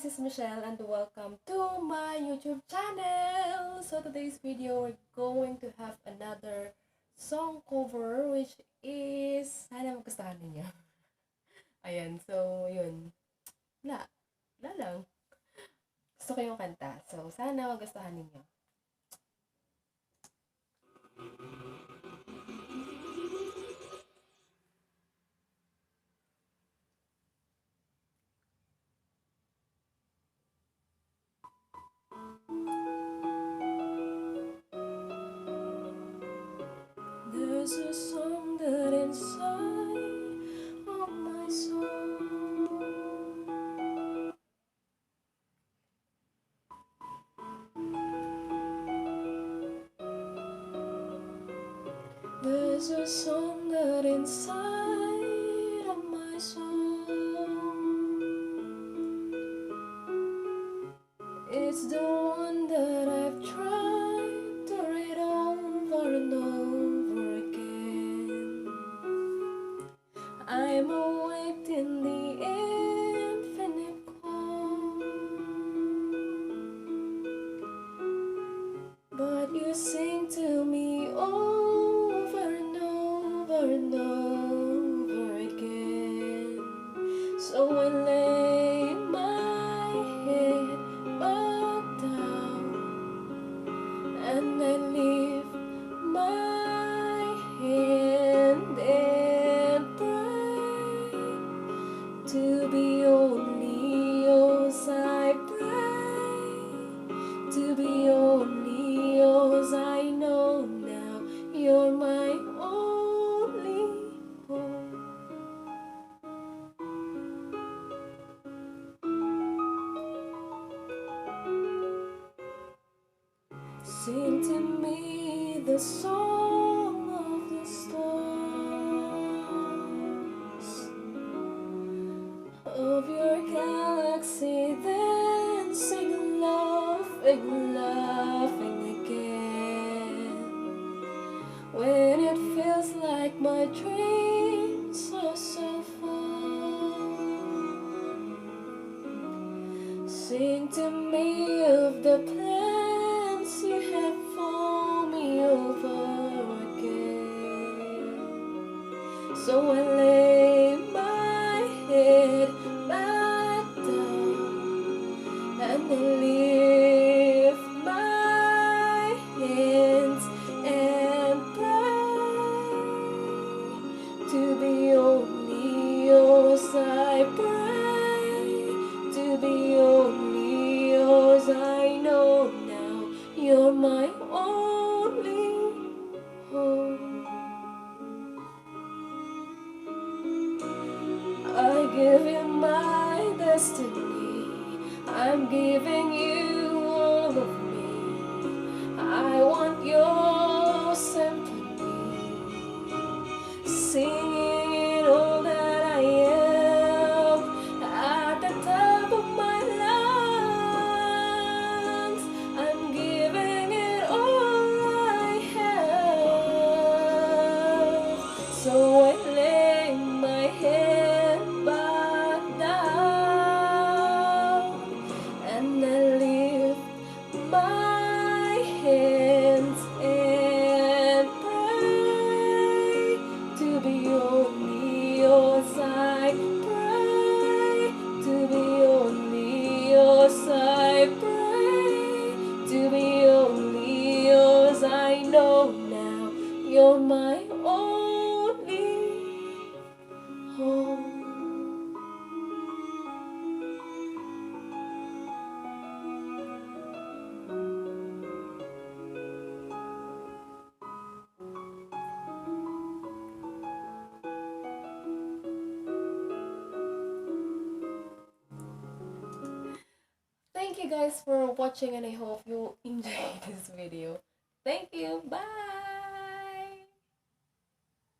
is Michelle and welcome to my YouTube channel. So today's video we're going to have another song cover which is sana magustuhan ninyo. Ayan, so yun. Wala lang. Gusto ko yung kanta. So sana magustuhan ninyo. There's a song that inside of my soul. There's a song that inside of my soul. It's the one that I've tried to read over and over again. I'm awake in the infinite cold, but you sing to me over and over and over again. So I lay my head back down and I lift my hand and pray to be only yours. I pray to be only yours. I know now you're my only hope. Sing to me the song of the stars of your galaxy, then sing laughing, laughing again. When it feels like my dreams are so far, sing to me of the plans you have for me over again. So I lay my head back down and I lift my hands and pray to be only yours. I pray to be only yours. I know now you're my only hope. I give you my destiny. I'm giving you all of me. I want your symphony, singing all that I am at the top of my lungs. I'm giving it all I have. So I lay my head back down and I lift my hands and pray to be only yours. I pray to be only yours. I pray to be only yours. I know now you're my only hope. Thank you guys for watching and I hope you enjoyed this video. Thank you. Bye.